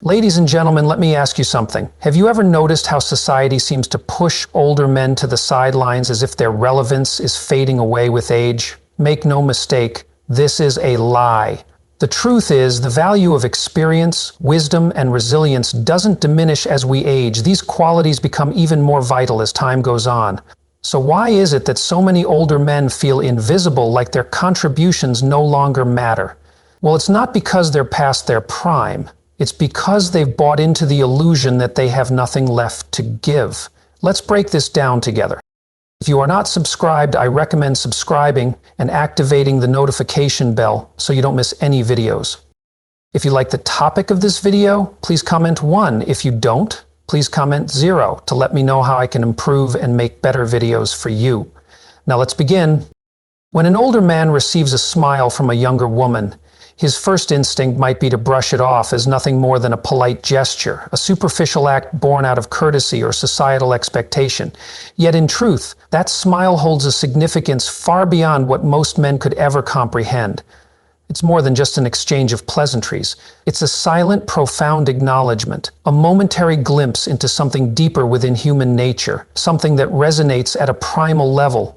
Ladies and gentlemen, let me ask you something. Have you ever noticed how society seems to push older men to the sidelines as if their relevance is fading away with age? Make no mistake, this is a lie. The truth is, the value of experience, wisdom, and resilience doesn't diminish as we age. These qualities become even more vital as time goes on. So why is it that so many older men feel invisible, like their contributions no longer matter? Well, it's not because they're past their prime. It's because they've bought into the illusion that they have nothing left to give. Let's break this down together. If you are not subscribed, I recommend subscribing and activating the notification bell so you don't miss any videos. If you like the topic of this video, please comment 1. If you don't, please comment 0 to let me know how I can improve and make better videos for you. Now let's begin. When an older man receives a smile from a younger woman, his first instinct might be to brush it off as nothing more than a polite gesture, a superficial act born out of courtesy or societal expectation. Yet in truth, that smile holds a significance far beyond what most men could ever comprehend. It's more than just an exchange of pleasantries. It's a silent, profound acknowledgement, a momentary glimpse into something deeper within human nature, something that resonates at a primal level.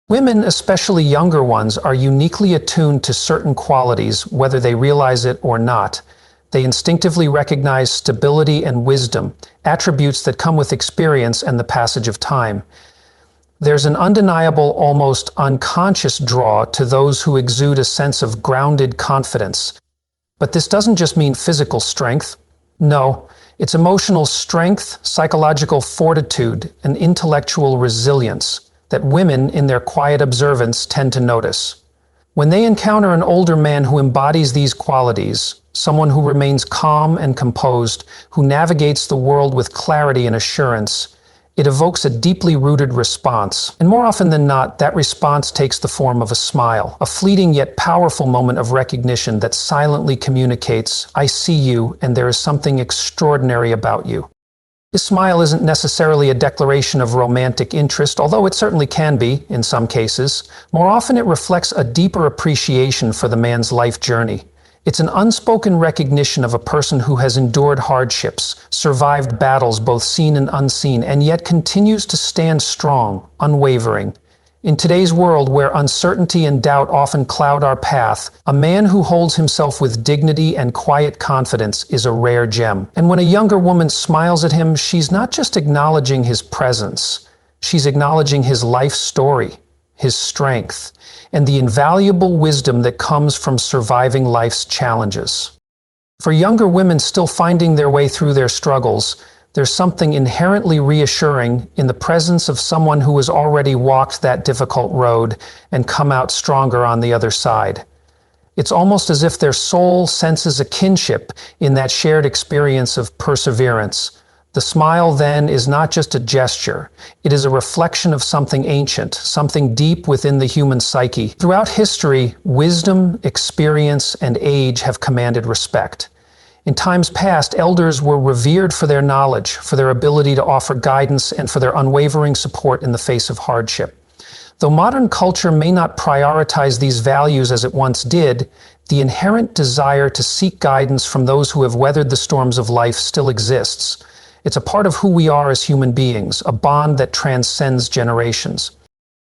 Women, especially younger ones, are uniquely attuned to certain qualities, whether they realize it or not. They instinctively recognize stability and wisdom, attributes that come with experience and the passage of time. There's an undeniable, almost unconscious draw to those who exude a sense of grounded confidence. But this doesn't just mean physical strength. No, it's emotional strength, psychological fortitude, and intellectual resilience that women, in their quiet observance, tend to notice. When they encounter an older man who embodies these qualities, someone who remains calm and composed, who navigates the world with clarity and assurance, it evokes a deeply rooted response. And more often than not, that response takes the form of a smile, a fleeting yet powerful moment of recognition that silently communicates, "I see you, and there is something extraordinary about you." This smile isn't necessarily a declaration of romantic interest, although it certainly can be, in some cases. More often it reflects a deeper appreciation for the man's life journey. It's an unspoken recognition of a person who has endured hardships, survived battles both seen and unseen, and yet continues to stand strong, unwavering. In today's world where uncertainty and doubt often cloud our path, a man who holds himself with dignity and quiet confidence is a rare gem. And when a younger woman smiles at him, she's not just acknowledging his presence, she's acknowledging his life story, his strength, and the invaluable wisdom that comes from surviving life's challenges. For younger women still finding their way through their struggles, there's something inherently reassuring in the presence of someone who has already walked that difficult road and come out stronger on the other side. It's almost as if their soul senses a kinship in that shared experience of perseverance. The smile, then, is not just a gesture. It is a reflection of something ancient, something deep within the human psyche. Throughout history, wisdom, experience, and age have commanded respect. In times past, elders were revered for their knowledge, for their ability to offer guidance, and for their unwavering support in the face of hardship. Though modern culture may not prioritize these values as it once did, the inherent desire to seek guidance from those who have weathered the storms of life still exists. It's a part of who we are as human beings, a bond that transcends generations.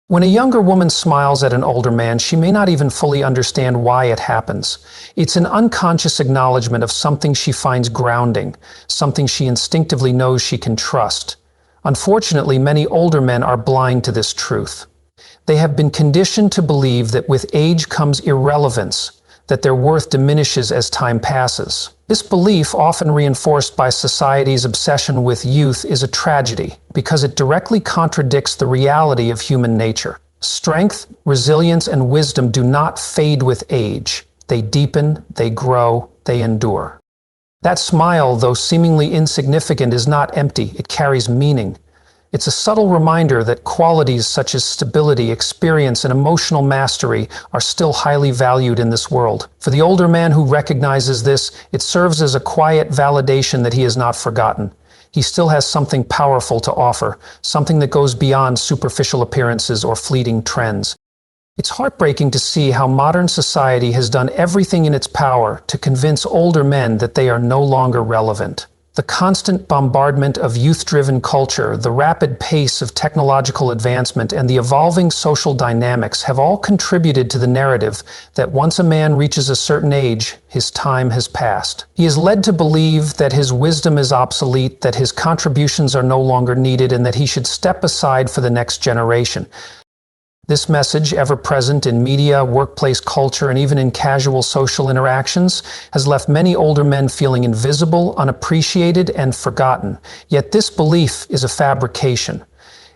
When a younger woman smiles at an older man, she may not even fully understand why it happens. It's an unconscious acknowledgement of something she finds grounding, something she instinctively knows she can trust. Unfortunately, many older men are blind to this truth. They have been conditioned to believe that with age comes irrelevance, that their worth diminishes as time passes. This belief, often reinforced by society's obsession with youth, is a tragedy because it directly contradicts the reality of human nature. Strength, resilience, and wisdom do not fade with age. They deepen, they grow, they endure. That smile, though seemingly insignificant, is not empty. It carries meaning. It's a subtle reminder that qualities such as stability, experience, and emotional mastery are still highly valued in this world. For the older man who recognizes this, it serves as a quiet validation that he is not forgotten. He still has something powerful to offer, something that goes beyond superficial appearances or fleeting trends. It's heartbreaking to see how modern society has done everything in its power to convince older men that they are no longer relevant. The constant bombardment of youth-driven culture, the rapid pace of technological advancement, and the evolving social dynamics have all contributed to the narrative that once a man reaches a certain age, his time has passed. He is led to believe that his wisdom is obsolete, that his contributions are no longer needed, and that he should step aside for the next generation. This message, ever present in media, workplace culture, and even in casual social interactions, has left many older men feeling invisible, unappreciated, and forgotten. Yet this belief is a fabrication.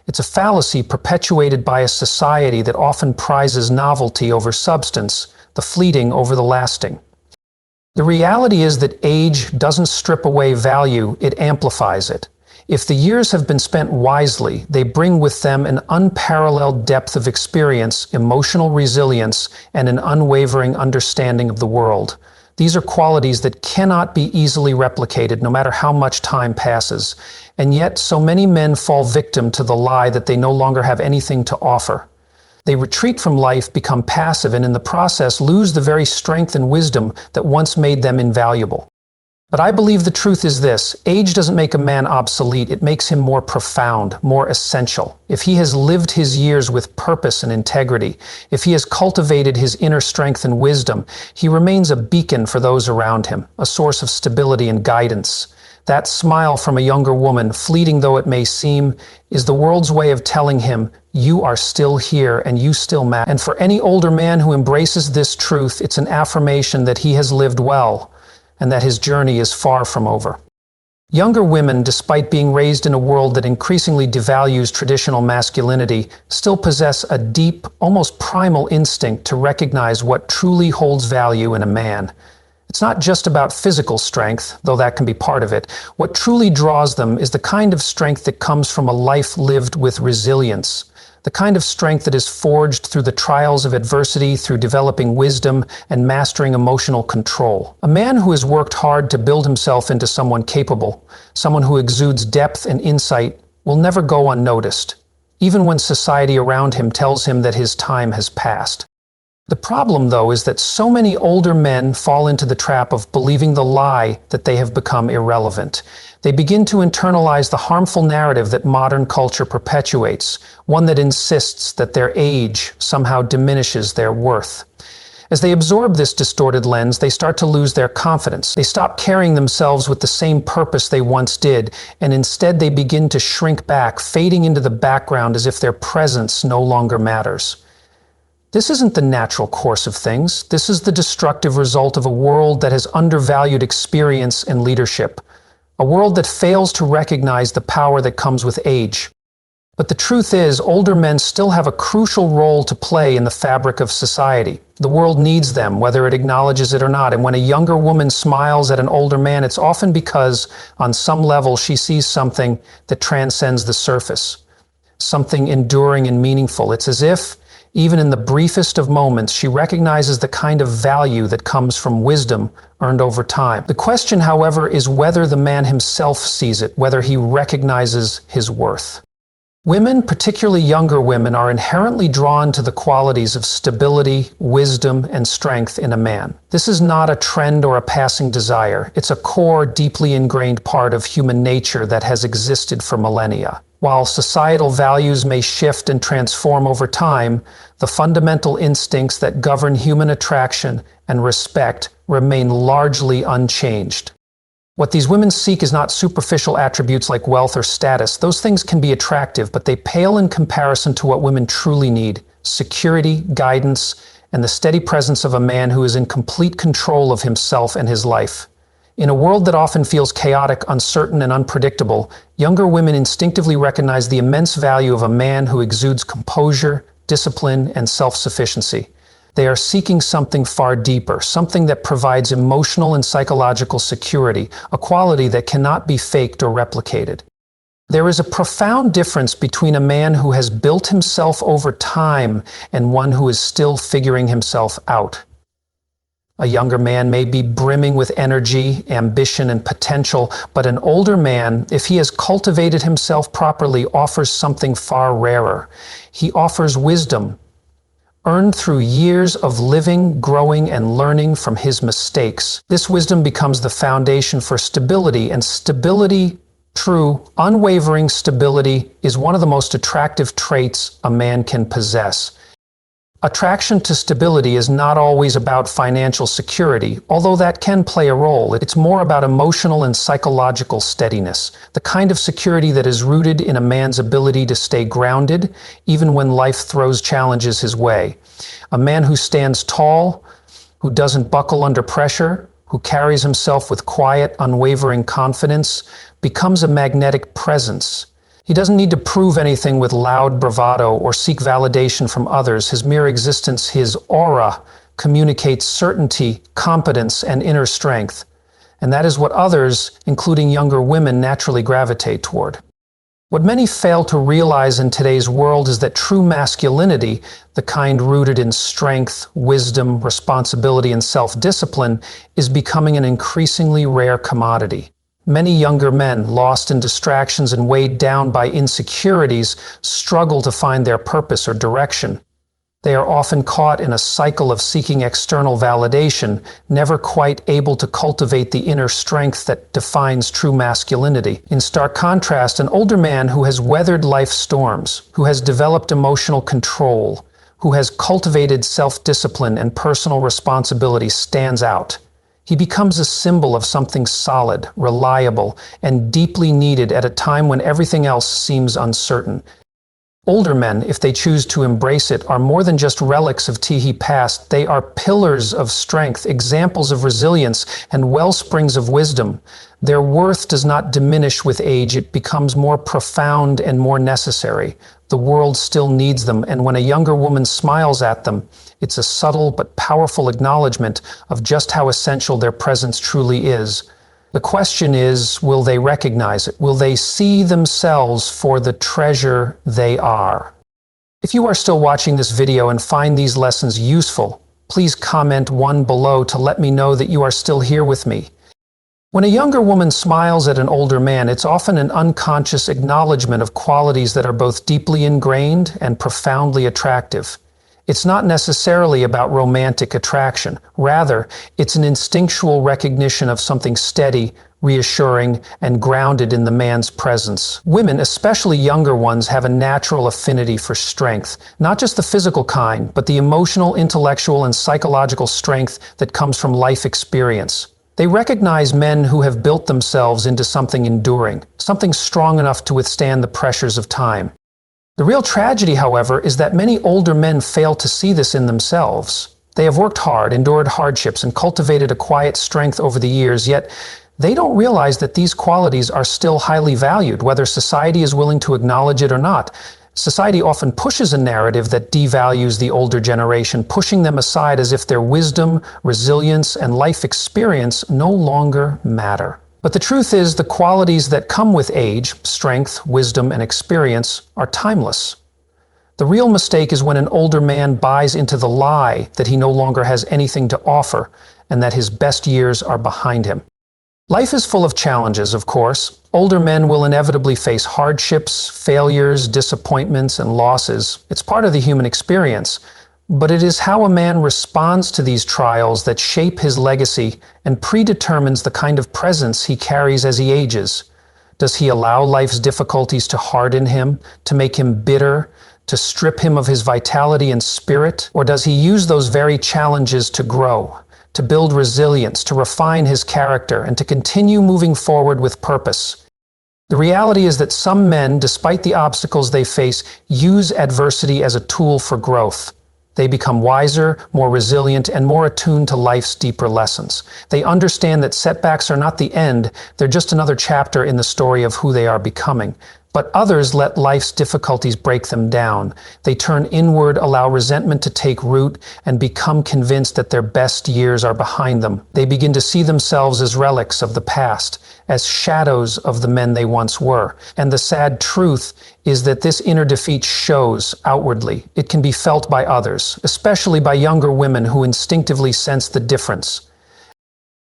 It's a fallacy perpetuated by a society that often prizes novelty over substance, the fleeting over the lasting. The reality is that age doesn't strip away value, it amplifies it. If the years have been spent wisely, they bring with them an unparalleled depth of experience, emotional resilience, and an unwavering understanding of the world. These are qualities that cannot be easily replicated no matter how much time passes. And yet, so many men fall victim to the lie that they no longer have anything to offer. They retreat from life, become passive, and in the process lose the very strength and wisdom that once made them invaluable. But I believe the truth is this: age doesn't make a man obsolete, it makes him more profound, more essential. If he has lived his years with purpose and integrity, if he has cultivated his inner strength and wisdom, he remains a beacon for those around him, a source of stability and guidance. That smile from a younger woman, fleeting though it may seem, is the world's way of telling him, you are still here and you still matter. And for any older man who embraces this truth, it's an affirmation that he has lived well, and that his journey is far from over. Younger women, despite being raised in a world that increasingly devalues traditional masculinity, still possess a deep, almost primal instinct to recognize what truly holds value in a man. It's not just about physical strength, though that can be part of it. What truly draws them is the kind of strength that comes from a life lived with resilience. The kind of strength that is forged through the trials of adversity, through developing wisdom and mastering emotional control. A man who has worked hard to build himself into someone capable, someone who exudes depth and insight, will never go unnoticed, even when society around him tells him that his time has passed. The problem, though, is that so many older men fall into the trap of believing the lie that they have become irrelevant. They begin to internalize the harmful narrative that modern culture perpetuates, one that insists that their age somehow diminishes their worth. As they absorb this distorted lens, they start to lose their confidence. They stop carrying themselves with the same purpose they once did, and instead they begin to shrink back, fading into the background as if their presence no longer matters. This isn't the natural course of things. This is the destructive result of a world that has undervalued experience and leadership. A world that fails to recognize the power that comes with age. But the truth is, older men still have a crucial role to play in the fabric of society. The world needs them, whether it acknowledges it or not. And when a younger woman smiles at an older man, it's often because, on some level, she sees something that transcends the surface. Something enduring and meaningful. It's as if, even in the briefest of moments, she recognizes the kind of value that comes from wisdom earned over time. The question, however, is whether the man himself sees it, whether he recognizes his worth. Women, particularly younger women, are inherently drawn to the qualities of stability, wisdom, and strength in a man. This is not a trend or a passing desire. It's a core, deeply ingrained part of human nature that has existed for millennia. While societal values may shift and transform over time, the fundamental instincts that govern human attraction and respect remain largely unchanged. What these women seek is not superficial attributes like wealth or status. Those things can be attractive, but they pale in comparison to what women truly need: security, guidance, and the steady presence of a man who is in complete control of himself and his life. In a world that often feels chaotic, uncertain, and unpredictable, younger women instinctively recognize the immense value of a man who exudes composure, discipline, and self-sufficiency. They are seeking something far deeper, something that provides emotional and psychological security, a quality that cannot be faked or replicated. There is a profound difference between a man who has built himself over time and one who is still figuring himself out. A younger man may be brimming with energy, ambition, and potential, but an older man, if he has cultivated himself properly, offers something far rarer. He offers wisdom, earned through years of living, growing, and learning from his mistakes. This wisdom becomes the foundation for stability, and stability, true, unwavering stability, is one of the most attractive traits a man can possess. Attraction to stability is not always about financial security, although that can play a role. It's more about emotional and psychological steadiness, the kind of security that is rooted in a man's ability to stay grounded, even when life throws challenges his way. A man who stands tall, who doesn't buckle under pressure, who carries himself with quiet, unwavering confidence, becomes a magnetic presence. He doesn't need to prove anything with loud bravado or seek validation from others. His mere existence, his aura, communicates certainty, competence, and inner strength. And that is what others, including younger women, naturally gravitate toward. What many fail to realize in today's world is that true masculinity, the kind rooted in strength, wisdom, responsibility, and self-discipline, is becoming an increasingly rare commodity. Many younger men, lost in distractions and weighed down by insecurities, struggle to find their purpose or direction. They are often caught in a cycle of seeking external validation, never quite able to cultivate the inner strength that defines true masculinity. In stark contrast, an older man who has weathered life's storms, who has developed emotional control, who has cultivated self-discipline and personal responsibility stands out. He becomes a symbol of something solid, reliable, and deeply needed at a time when everything else seems uncertain. Older men, if they choose to embrace it, are more than just relics of Teehee past. They are pillars of strength, examples of resilience, and wellsprings of wisdom. Their worth does not diminish with age. It becomes more profound and more necessary. The world still needs them, and when a younger woman smiles at them, it's a subtle but powerful acknowledgement of just how essential their presence truly is. The question is, will they recognize it? Will they see themselves for the treasure they are? If you are still watching this video and find these lessons useful, please comment 1 below to let me know that you are still here with me. When a younger woman smiles at an older man, it's often an unconscious acknowledgement of qualities that are both deeply ingrained and profoundly attractive. It's not necessarily about romantic attraction. Rather, it's an instinctual recognition of something steady, reassuring, and grounded in the man's presence. Women, especially younger ones, have a natural affinity for strength, not just the physical kind, but the emotional, intellectual, and psychological strength that comes from life experience. They recognize men who have built themselves into something enduring, something strong enough to withstand the pressures of time. The real tragedy, however, is that many older men fail to see this in themselves. They have worked hard, endured hardships, and cultivated a quiet strength over the years, yet they don't realize that these qualities are still highly valued, whether society is willing to acknowledge it or not. Society often pushes a narrative that devalues the older generation, pushing them aside as if their wisdom, resilience, and life experience no longer matter. But the truth is, the qualities that come with age, strength, wisdom, and experience, are timeless. The real mistake is when an older man buys into the lie that he no longer has anything to offer and that his best years are behind him. Life is full of challenges, of course. Older men will inevitably face hardships, failures, disappointments, and losses. It's part of the human experience. But it is how a man responds to these trials that shape his legacy and predetermines the kind of presence he carries as he ages. Does he allow life's difficulties to harden him, to make him bitter, to strip him of his vitality and spirit? Or does he use those very challenges to grow, to build resilience, to refine his character, and to continue moving forward with purpose? The reality is that some men, despite the obstacles they face, use adversity as a tool for growth. They become wiser, more resilient, and more attuned to life's deeper lessons. They understand that setbacks are not the end, they're just another chapter in the story of who they are becoming. But others let life's difficulties break them down. They turn inward, allow resentment to take root, and become convinced that their best years are behind them. They begin to see themselves as relics of the past, as shadows of the men they once were. And the sad truth is that this inner defeat shows outwardly. It can be felt by others, especially by younger women who instinctively sense the difference.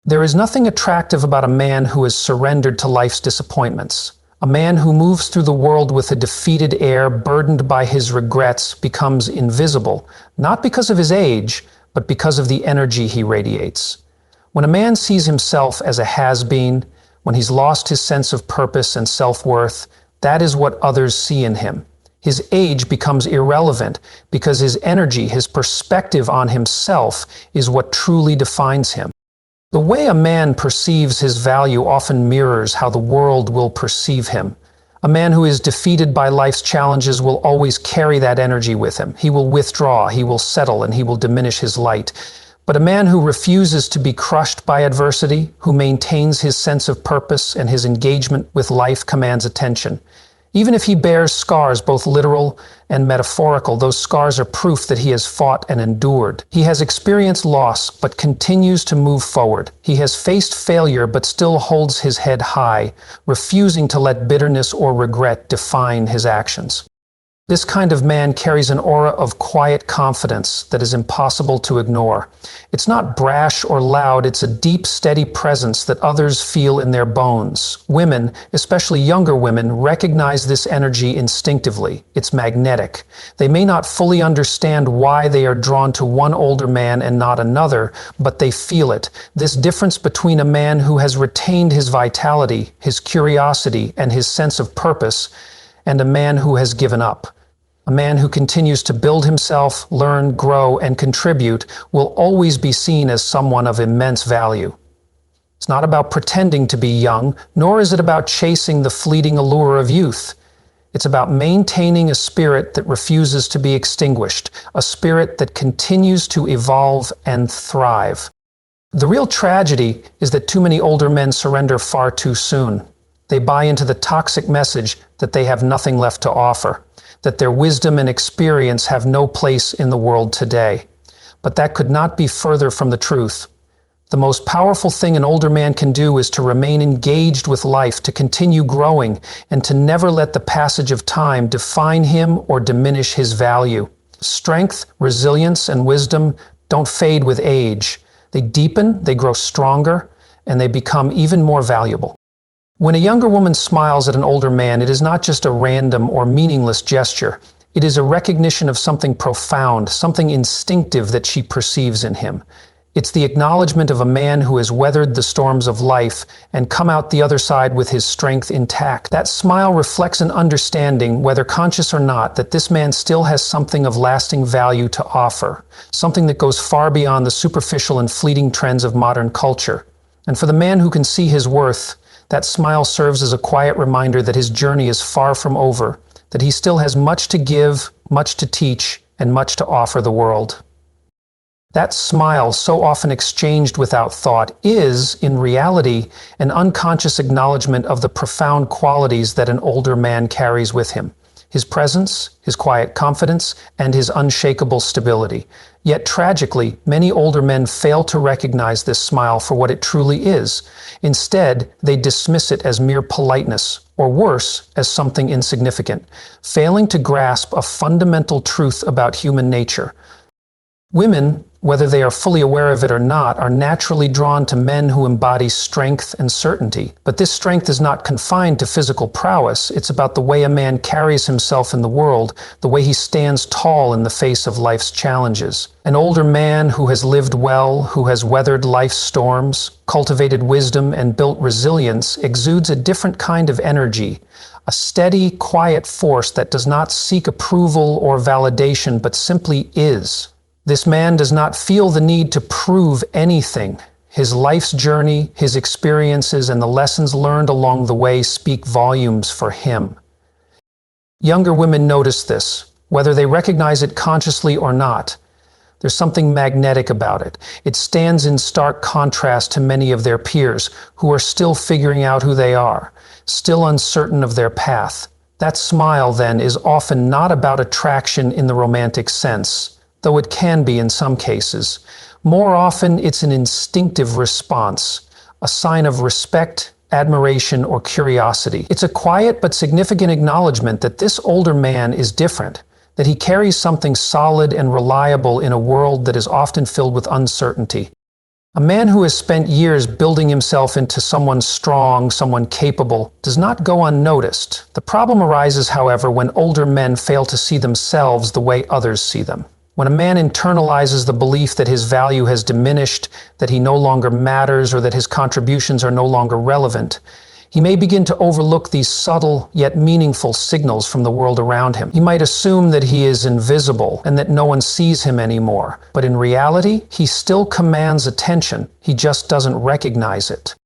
There is nothing attractive about a man who has surrendered to life's disappointments. A man who moves through the world with a defeated air, burdened by his regrets, becomes invisible, not because of his age, but because of the energy he radiates. When a man sees himself as a has-been, when he's lost his sense of purpose and self-worth, that is what others see in him. His age becomes irrelevant because his energy, his perspective on himself, is what truly defines him. The way a man perceives his value often mirrors how the world will perceive him. A man who is defeated by life's challenges will always carry that energy with him. He will withdraw, he will settle, and he will diminish his light. But a man who refuses to be crushed by adversity, who maintains his sense of purpose and his engagement with life, commands attention. Even if he bears scars, both literal and metaphorical, those scars are proof that he has fought and endured. He has experienced loss, but continues to move forward. He has faced failure, but still holds his head high, refusing to let bitterness or regret define his actions. This kind of man carries an aura of quiet confidence that is impossible to ignore. It's not brash or loud, it's a deep, steady presence that others feel in their bones. Women, especially younger women, recognize this energy instinctively. It's magnetic. They may not fully understand why they are drawn to one older man and not another, but they feel it. This difference between a man who has retained his vitality, his curiosity, and his sense of purpose, and a man who has given up. A man who continues to build himself, learn, grow, and contribute will always be seen as someone of immense value. It's not about pretending to be young, nor is it about chasing the fleeting allure of youth. It's about maintaining a spirit that refuses to be extinguished, a spirit that continues to evolve and thrive. The real tragedy is that too many older men surrender far too soon. They buy into the toxic message that they have nothing left to offer, that their wisdom and experience have no place in the world today. But that could not be further from the truth. The most powerful thing an older man can do is to remain engaged with life, to continue growing, and to never let the passage of time define him or diminish his value. Strength, resilience, and wisdom don't fade with age. They deepen, they grow stronger, and they become even more valuable. When a younger woman smiles at an older man, it is not just a random or meaningless gesture. It is a recognition of something profound, something instinctive that she perceives in him. It's the acknowledgement of a man who has weathered the storms of life and come out the other side with his strength intact. That smile reflects an understanding, whether conscious or not, that this man still has something of lasting value to offer, something that goes far beyond the superficial and fleeting trends of modern culture. And for the man who can see his worth, that smile serves as a quiet reminder that his journey is far from over, that he still has much to give, much to teach, and much to offer the world. That smile, so often exchanged without thought, is, in reality, an unconscious acknowledgement of the profound qualities that an older man carries with him. His presence, his quiet confidence, and his unshakable stability. Yet tragically, many older men fail to recognize this smile for what it truly is. Instead, they dismiss it as mere politeness, or worse, as something insignificant, failing to grasp a fundamental truth about human nature. Women, whether they are fully aware of it or not, are naturally drawn to men who embody strength and certainty. But this strength is not confined to physical prowess. It's about the way a man carries himself in the world, the way he stands tall in the face of life's challenges. An older man who has lived well, who has weathered life's storms, cultivated wisdom, and built resilience, exudes a different kind of energy, a steady, quiet force that does not seek approval or validation, but simply is. This man does not feel the need to prove anything. His life's journey, his experiences, and the lessons learned along the way speak volumes for him. Younger women notice this, whether they recognize it consciously or not. There's something magnetic about it. It stands in stark contrast to many of their peers who are still figuring out who they are, still uncertain of their path. That smile, then, is often not about attraction in the romantic sense, though it can be in some cases. More often, it's an instinctive response, a sign of respect, admiration, or curiosity. It's a quiet but significant acknowledgement that this older man is different, that he carries something solid and reliable in a world that is often filled with uncertainty. A man who has spent years building himself into someone strong, someone capable, does not go unnoticed. The problem arises, however, when older men fail to see themselves the way others see them. When a man internalizes the belief that his value has diminished, that he no longer matters, or that his contributions are no longer relevant, he may begin to overlook these subtle yet meaningful signals from the world around him. He might assume that he is invisible and that no one sees him anymore. But in reality, he still commands attention. He just doesn't recognize it.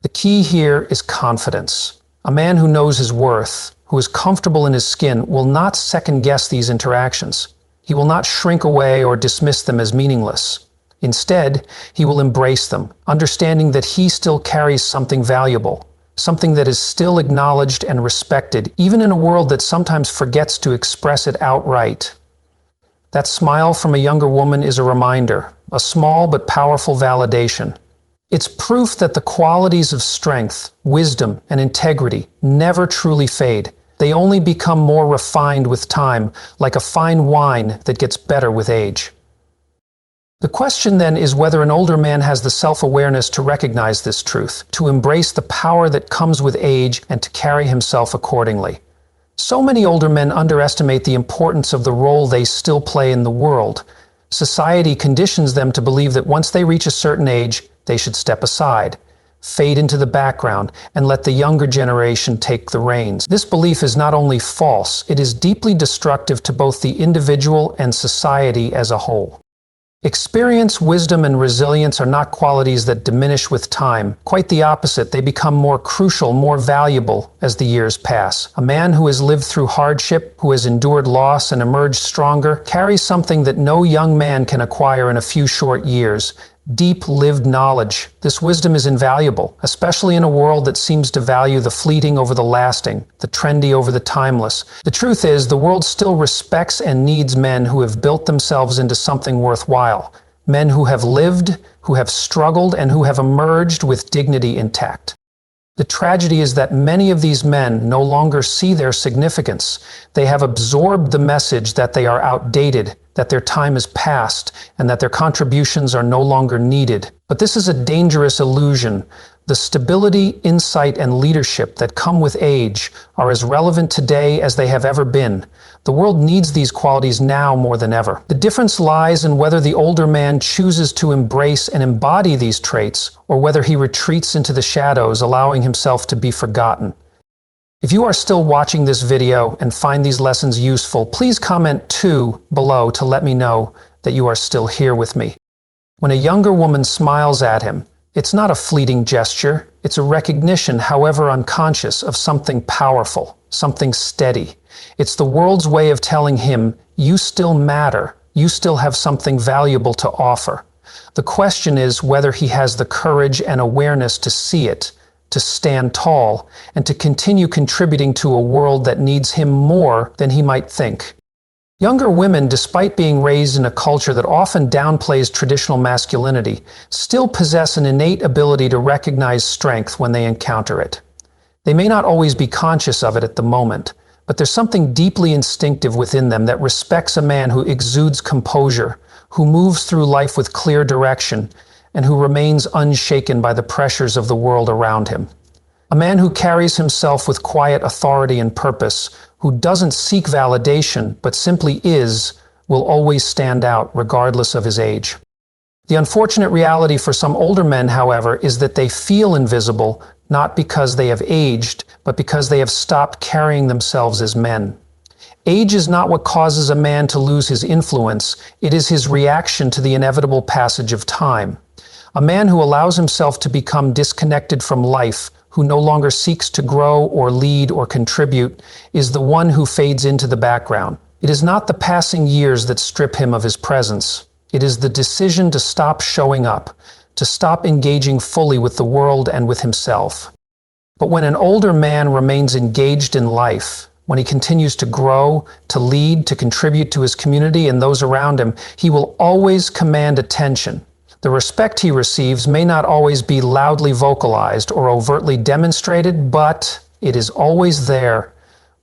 The key here is confidence. A man who knows his worth, who is comfortable in his skin, will not second-guess these interactions. He will not shrink away or dismiss them as meaningless. Instead, he will embrace them, understanding that he still carries something valuable, something that is still acknowledged and respected, even in a world that sometimes forgets to express it outright. That smile from a younger woman is a reminder, a small but powerful validation. It's proof that the qualities of strength, wisdom, and integrity never truly fade. They only become more refined with time, like a fine wine that gets better with age. The question then is whether an older man has the self-awareness to recognize this truth, to embrace the power that comes with age, and to carry himself accordingly. So many older men underestimate the importance of the role they still play in the world. Society conditions them to believe that once they reach a certain age, they should step aside, fade into the background, and let the younger generation take the reins. This belief is not only false, it is deeply destructive to both the individual and society as a whole. Experience, wisdom, and resilience are not qualities that diminish with time. Quite the opposite, they become more crucial, more valuable as the years pass. A man who has lived through hardship, who has endured loss and emerged stronger, carries something that no young man can acquire in a few short years: deep lived knowledge. This wisdom is invaluable, especially in a world that seems to value the fleeting over the lasting, the trendy over the timeless. The truth is, the world still respects and needs men who have built themselves into something worthwhile. Men who have lived, who have struggled, and who have emerged with dignity intact. The tragedy is that many of these men no longer see their significance. They have absorbed the message that they are outdated, that their time is past, and that their contributions are no longer needed. But this is a dangerous illusion. The stability, insight, and leadership that come with age are as relevant today as they have ever been. The world needs these qualities now more than ever. The difference lies in whether the older man chooses to embrace and embody these traits, or whether he retreats into the shadows, allowing himself to be forgotten. If you are still watching this video and find these lessons useful, please comment 2 below to let me know that you are still here with me. When a younger woman smiles at him, it's not a fleeting gesture, it's a recognition, however unconscious, of something powerful, something steady. It's the world's way of telling him, you still matter, you still have something valuable to offer. The question is whether he has the courage and awareness to see it, to stand tall, and to continue contributing to a world that needs him more than he might think. Younger women, despite being raised in a culture that often downplays traditional masculinity, still possess an innate ability to recognize strength when they encounter it. They may not always be conscious of it at the moment, but there's something deeply instinctive within them that respects a man who exudes composure, who moves through life with clear direction, and who remains unshaken by the pressures of the world around him. A man who carries himself with quiet authority and purpose, who doesn't seek validation but simply is, will always stand out regardless of his age. The unfortunate reality for some older men, however, is that they feel invisible not because they have aged, but because they have stopped carrying themselves as men. Age is not what causes a man to lose his influence, it is his reaction to the inevitable passage of time. A man who allows himself to become disconnected from life, who no longer seeks to grow or lead or contribute, is the one who fades into the background. It is not the passing years that strip him of his presence. It is the decision to stop showing up, to stop engaging fully with the world and with himself. But when an older man remains engaged in life, when he continues to grow, to lead, to contribute to his community and those around him, he will always command attention. The respect he receives may not always be loudly vocalized or overtly demonstrated, but it is always there,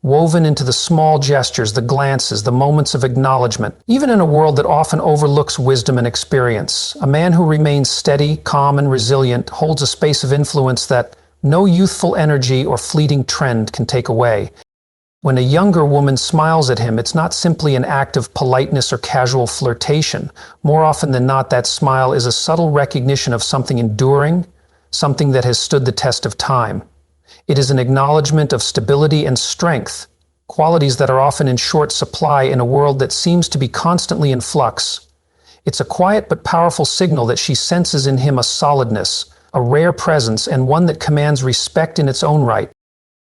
woven into the small gestures, the glances, the moments of acknowledgement. Even in a world that often overlooks wisdom and experience, a man who remains steady, calm, and resilient holds a space of influence that no youthful energy or fleeting trend can take away. When a younger woman smiles at him, it's not simply an act of politeness or casual flirtation. More often than not, that smile is a subtle recognition of something enduring, something that has stood the test of time. It is an acknowledgement of stability and strength, qualities that are often in short supply in a world that seems to be constantly in flux. It's a quiet but powerful signal that she senses in him a solidness, a rare presence, and one that commands respect in its own right.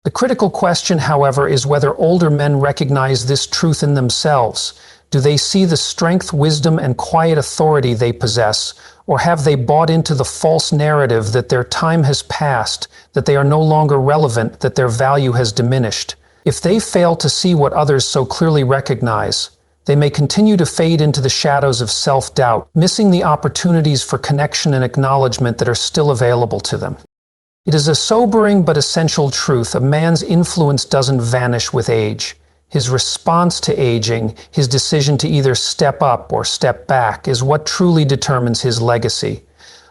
The critical question, however, is whether older men recognize this truth in themselves. Do they see the strength, wisdom, and quiet authority they possess, or have they bought into the false narrative that their time has passed, that they are no longer relevant, that their value has diminished? If they fail to see what others so clearly recognize, they may continue to fade into the shadows of self-doubt, missing the opportunities for connection and acknowledgement that are still available to them. It is a sobering but essential truth. A man's influence doesn't vanish with age. His response to aging, his decision to either step up or step back, is what truly determines his legacy.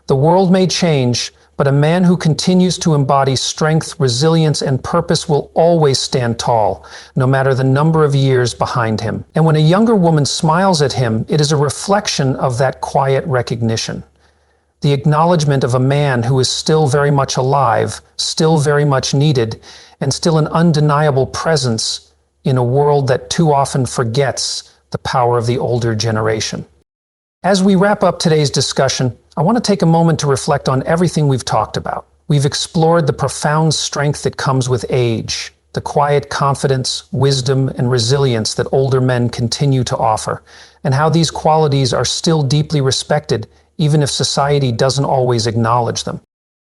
The world may change, but a man who continues to embody strength, resilience, and purpose will always stand tall, no matter the number of years behind him. And when a younger woman smiles at him, it is a reflection of that quiet recognition. The acknowledgement of a man who is still very much alive, still very much needed, and still an undeniable presence in a world that too often forgets the power of the older generation. As we wrap up today's discussion, I want to take a moment to reflect on everything we've talked about. We've explored the profound strength that comes with age, the quiet confidence, wisdom, and resilience that older men continue to offer, and how these qualities are still deeply respected even if society doesn't always acknowledge them.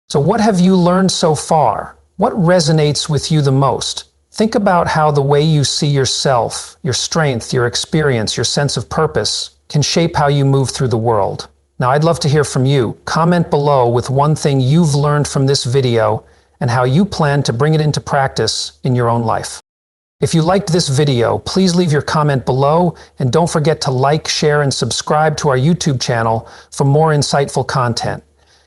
So what have you learned so far? What resonates with you the most? Think about how the way you see yourself, your strength, your experience, your sense of purpose can shape how you move through the world. Now, I'd love to hear from you. Comment below with one thing you've learned from this video and how you plan to bring it into practice in your own life. If you liked this video, please leave your comment below, and don't forget to like, share, and subscribe to our YouTube channel for more insightful content.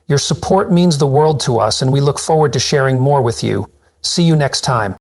Your support means the world to us, and we look forward to sharing more with you. See you next time.